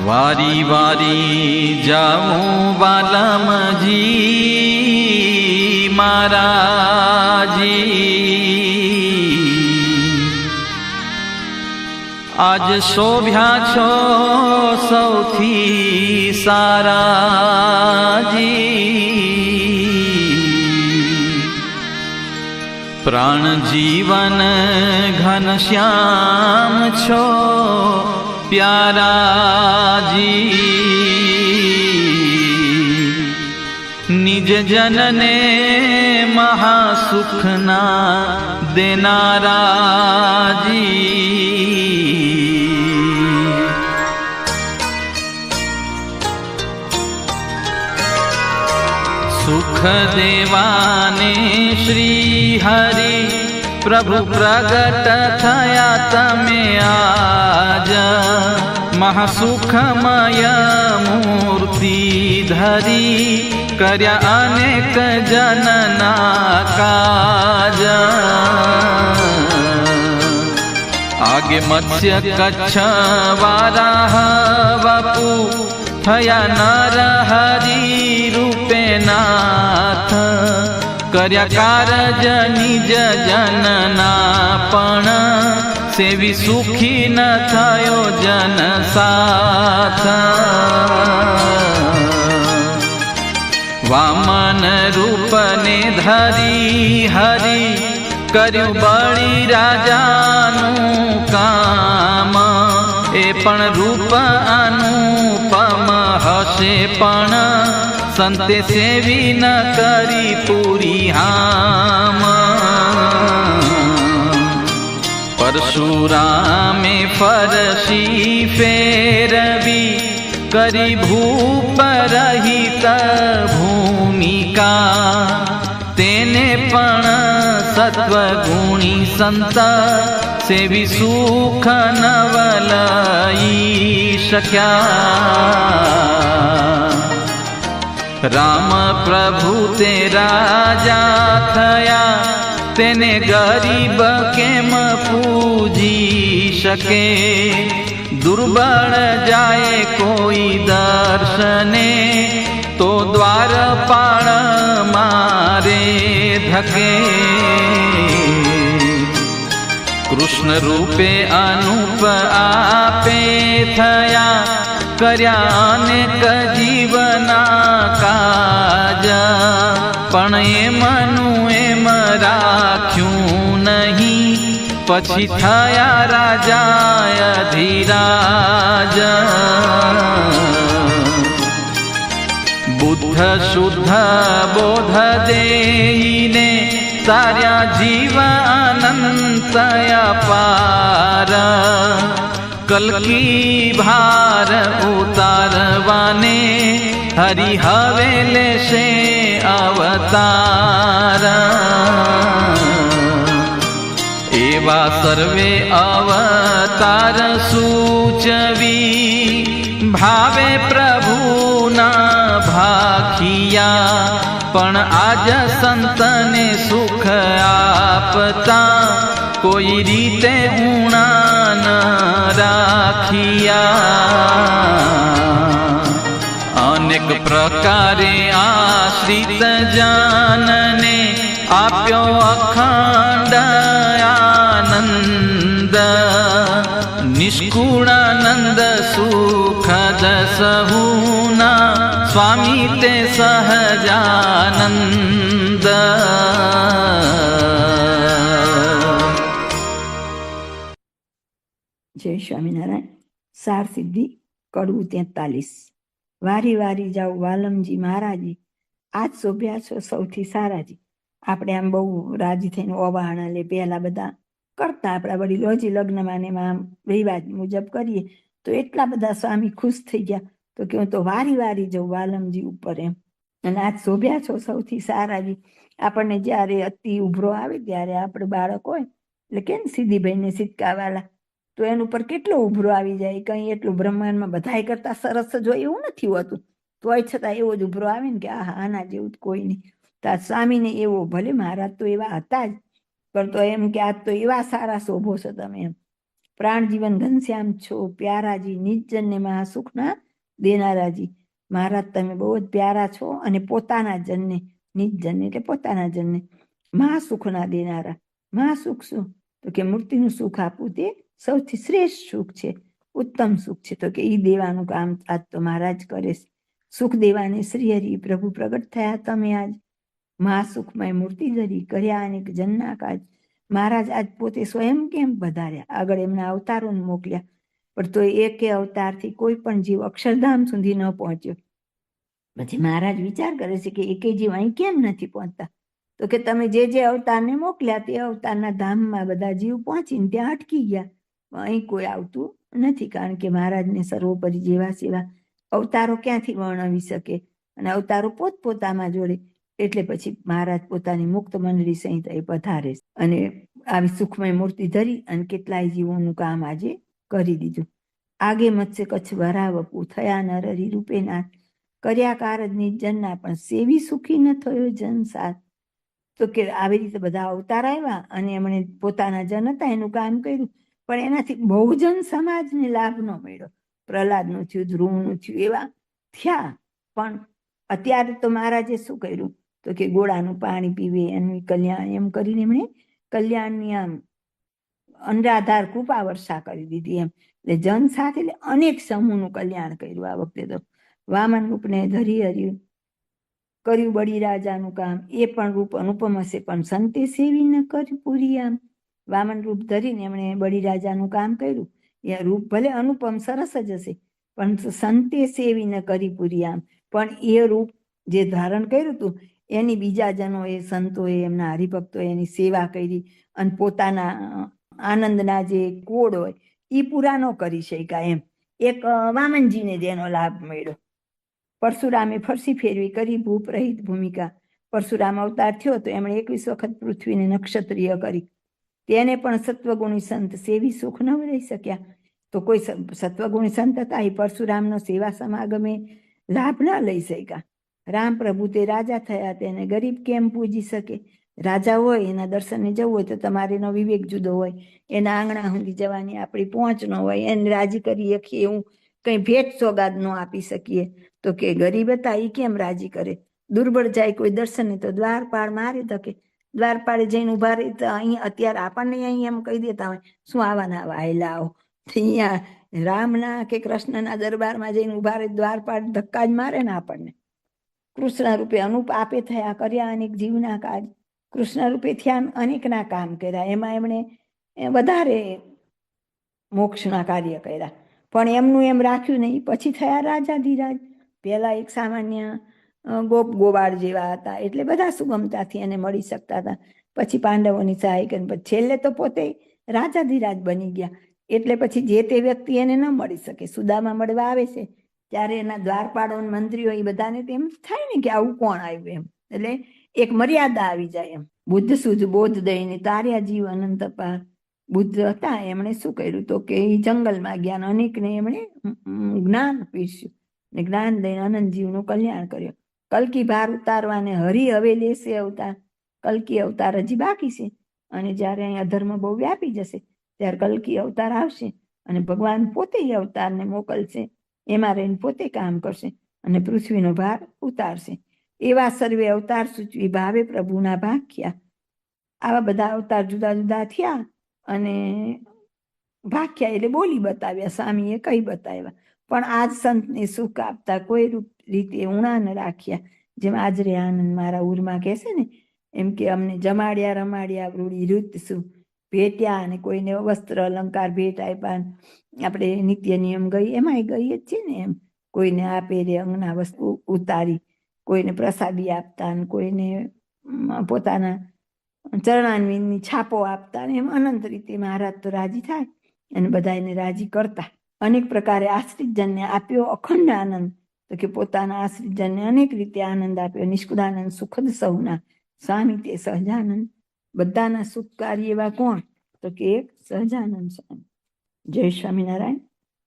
વારી વારી જાઉં વાલમજી મારાજી, આજ શોભ્યા છો સૌથી સારાજી। પ્રાણ જીવન ઘનશ્યામ છો પ્યારાજી, નિજ જનને મહાસુખના દેનારાજી। સુખ દેવાને શ્રી હરિ પ્રભુ પ્રગટ થયા તમે આજ, મહાસુખમય મૂર્તિ ધરી કર્યા અનેક જનના કાજ। આગે મત્સ્ય કચ્છ વારાહ વપુ થયા નર હરિ રૂપે નાથ, કર્યા કારજ નિજ જનના પણ સેવી સુખી ન થયો જન સાથ। વામન રૂપને ધરી હરિ કર્યું બળી રાજાનું કામ, એ પણ રૂપ અનુપમ હશે પણ સંતે સેવી ન કરી પૂરી હામ। પરશુરામે ફરશી ફેરવી કરી ભૂપ રહિત ભૂમિકા, તેને પણ સત્વગુણી સંત સેવી સુખ નવલઈ શક્યા। રામ પ્રભુ તે રાજા થયા, તેને ગરીબ કેમ પૂજી શકે? દુર્બળ જાય કોઈ દર્શને તો દ્વારપાળ મારે ધકે। કૃષ્ણ રૂપે અનુપ આપે થયા, કર્યા અનેક જીવના કાજ, પણ એમનું એમ રાખ્યું નહીં, પછી થયા રાજા અધિરાજ। બુદ્ધ શુદ્ધ બોધ દેઈને તાર્યા જીવ અનંત અપાર, કલ્કી ભાર ઉતારવાને હરિ હવે લેશે અવતાર। એવા સર્વે અવતાર સૂચવી ભાવે પ્રભુના ભાખિયા, પણ આજ સંતને સુખ આપતા કોઈ રીતે ઉણા ન રાખ્યા। અનેક પ્રકારે આશ્રિત જાનને આપ્યો અખંડ આનંદ, નિષ્કુળાનંદ સુખદ સહુના સ્વામી તે સહજાનંદ। જય સ્વામિનારાયણ। સાર સિદ્ધિ કડવું 43। વારી વારી જાઉં વાલમજી મહારાજી, આજ શોભ્યા છો સૌથી સારાજી। આપણે આમ બહુ રાજી થઈને ઓવાહણા લે, પહેલા બધા કરતા આપણા વડીલો, હજી લગ્નમાં ને એમાં રિવાજ મુજબ કરીએ તો એટલા બધા સ્વામી ખુશ થઈ ગયા, તો કે હું તો વારી વારી જાઉં વાલમજી ઉપર એમ। અને આજ શોભ્યા છો સૌથી સારાજી। આપણને જ્યારે અતિ ઉભરો આવે ત્યારે આપણે બાળક હોય એટલે કેમ સિદ્ધિભાઈને સિક્કાવાલા, તો એનું ઉપર કેટલો ઉભરો આવી જાય, કંઈ એટલું બ્રહ્માંડમાં બધાય કરતા સરસ જોઈએ એવું નથી હોતું, તોય છતાં એવો જ ઉભરો આવે ને કે આના જેવું કોઈ નહીં। તો આ સ્વામીને એવો, ભલે મહારાજ તો એવા હતા જ, પણ તો એમ કે આજ તો એવા સારા શોભો છો તમે એમ। પ્રાણ જીવન ઘનશ્યામ છો પ્યારાજી, નિજ જનને મહાસુખના દેનારાજી. મહારાજ તમે બહુ જ પ્યારા છો અને પોતાના જનને, નિજ જનને એટલે પોતાના જનને મહાસુખના દેનારા. મહાસુખ શું? તો કે મૂર્તિનું સુખ આપવું તે સૌથી શ્રેષ્ઠ સુખ છે, ઉત્તમ સુખ છે. તો કે એ દેવાનું કામ આજ તો મહારાજ કરે છે. સુખ દેવાને શ્રી હરિ પ્રભુ પ્રગટ થયા તમે આજ, મહાસુખમય મૂર્તિ ધરી કર્યા અનેક જનના કાજ. મહારાજ આજ પોતે સ્વયં કેમ પધાર્યા? આગળ એમના અવતારોને મોકલ્યા, પણ તો એકે અવતારથી કોઈ પણ જીવ અક્ષરધામ સુધી ન પહોંચ્યો. પછી મહારાજ વિચાર કરે છે કે એકે જીવ અહીં કેમ નથી પહોંચતા? તો કે તમે જે અવતારને મોકલ્યા તે અવતારના ધામમાં બધા જીવ પહોંચીને ત્યાં અટકી ગયા, અહીં કોઈ આવતું નથી. કારણ કે મહારાજને સર્વોપરી જેવા સેવા અવતારો ક્યાંથી વર્ણવી શકે, અને અવતારો પોતપોતામાં જોડે. એટલે પછી મહારાજ પોતાની મુક્ત મંડળી સહિત એ પધારે અને આવી સુખમય મૂર્તિ ધરી અને કેટલાય જીવોનું કામ આજે કરી દીધું. આગે મત્સ્ય કચ્છ વરાવપુ થયા નરહરિ રૂપેનાથ, કર્યા કારજ નિજ જનના પણ સેવી સુખી ન થયો જનસાથ. તો કે આવી રીતે બધા અવતાર આવ્યા અને એમણે પોતાના જન હતા એનું કામ કર્યું, પણ એનાથી બહુજન સમાજને લાભ ન મળ્યો. પ્રહલાદનું થયું, ધ્રુવનું થયું, એવા થયા. પણ અત્યારે તો મહારાજે શું કર્યું? તો કે ગોળાનું પાણી પીવે એનું કલ્યાણ, એમ કરીને એમણે કલ્યાણની આમ અનરાધાર કૃપા વર્ષા કરી દીધી એમ. એટલે જન સાથે એટલે અનેક સમૂહનું કલ્યાણ કર્યું. આ વખતે તો વામન રૂપને ધરી હર્યું, કર્યું બળી રાજાનું કામ. એ પણ રૂપ અનુપમ હશે પણ સંતે સેવી ન કરી પૂરી આમ. વામન રૂપ ધરીને એમણે બળી રાજાનું કામ કર્યું. એ રૂપ ભલે અનુપમ સરસ જ હશે પણ સંતે સેવી ન કરી પૂરી આમ. પણ એ રૂપ જે ધારણ કર્યું હતું એની બીજા જનોએ, સંતોએ, એમના હરિભક્તોએ એની સેવા કરી અને પોતાના આનંદના જે કોડ હોય એ પૂરા ન કરી શક્યા એમ. એક વામનજીને જેનો લાભ મળ્યો. પરશુરામે ફરસી ફેરવી કરી ભૂપ રહિત ભૂમિકા. પરશુરામ અવતાર થયો તો એમણે 21 વખત પૃથ્વીને નક્ષત્રિય કરી. તેને પણ સત્વગુણી સંત સેવી સુખ ન રહી શક્યા. તો કોઈ સત્વગુણી સંત હતા એ પરશુરામનો સેવા સમાગમે લાભ ન લઈ શક્યા. રામ પ્રભુ તે રાજા થયા, તેને ગરીબ કેમ પૂજી શકે? રાજા હોય એના દર્શને જવું હોય તો તમારે એનો વિવેક જુદો હોય, એના આંગણા સુધી જવાની આપણી પહોંચ ન હોય, એને રાજી કરી શકીએ એવું કંઈ ભેટ સોગાદ ન આપી શકીએ. તો કે ગરીબ હતા એ કેમ રાજી કરે? દુર્બળ જાય કોઈ દર્શને તો દ્વારપાળ મારે ધકે. દ્વારપાળે જઈને ઉભા રહી તો અહીં અત્યારે આપણને અહીં એમ કહી દેતા હોય શું આવાના વાયલા આવો. અહીંયા રામના કે કૃષ્ણના દરબારમાં જઈને ઉભા રહી દ્વારપાળ ધક્કા જ મારે ને આપણને. કૃષ્ણ રૂપે અનુપ આપે થયા, કર્યા અનેક જીવના કાજ. કૃષ્ણ રૂપે થયા, અનેકના કામ કર્યા. એમાં એમણે વધારે મોક્ષના કાર્ય કર્યા. પણ એમનું એમ રાખ્યું નહીં. પછી થયા રાજાધિરાજ. પહેલા એક સામાન્ય ગોપ ગોવાળ જેવા હતા એટલે બધા સુગમતાથી એને મળી શકતા હતા. પછી પાંડવોની સહાય કરી છેલ્લે તો પોતે રાજાધિરાજ બની ગયા. એટલે પછી જે તે વ્યક્તિ એને ન મળી શકે, સુદામા મળવા આવે છે ત્યારે એના દ્વારપાળો મંત્રીઓ એ બધાને તેમ થાય ને કે આવું કોણ આવ્યું એમ. એટલે એક મર્યાદા આવી જાય એમ. બુદ્ધ સુજ બોધ દઈને તાર્યા જીવ અનંત પાર. બુદ્ધ હતા એમણે શું કર્યું? તો કે એ જંગલમાં ગયા, અનેકને એમણે જ્ઞાન પીરસ્યું ને જ્ઞાન દઈને અનંત જીવનું કલ્યાણ કર્યું. કલ્કી ભાર ઉતારવાને હરિ હવે લેશે અવતાર. કલ્કી અવતાર હજી બાકી છે અને જ્યારે અહીં અધર્મ બહુ વ્યાપી જશે ત્યારે કલ્કી અવતાર આવશે અને ભગવાન પોતે અવતારને મોકલશે. એમાં રહીને પોતે કામ કરશે અને પૃથ્વીનો ભાર ઉતારશે. એવા સર્વે અવતાર સૂચવી ભાવે પ્રભુના ભાખ્યા. આવા બધા અવતાર જુદા જુદા થયા અને ભાખ્યા એટલે બોલી બતાવ્યા, સ્વામીએ કહી બતાવ્યા. પણ આજ સંતને સુખ આપતા કોઈ રીતે ઉણા ન રાખ્યા. જેમ આજરે આનંદ મારા ઉરમાં કહેશે ને એમ કે અમને જમાડ્યા રમાડ્યા વૃડી ઋત શું ભેટ્યા અને કોઈને વસ્ત્ર અલંકાર ભેટ આપ્યા. આપણે નિત્ય નિયમ ગઈ એમાંય ગઈ જ છે ને એમ. કોઈને આપે રે અંગના વસ્તુ ઉતારી, કોઈને પ્રસાદી આપતા અને કોઈને પોતાના ચરણાન્વીની છાપો આપતા ને એમ અનંત રીતે મહારાજ તો રાજી થાય અને બધા એને રાજી કરતા. અનેક પ્રકારે આશ્રિત જનને આપ્યો અખંડ આનંદ. તો કે પોતાના આશ્રિત જનને અનેક રીતે આનંદ આપ્યો. નિષ્કુળાનંદ સુખદ સૌના સ્વામી તે સહજાનંદ. બધાના સુખકારી એવા કોણ? તો કે એક સહજાનંદ સ્વામી. જય સ્વામિનારાયણ.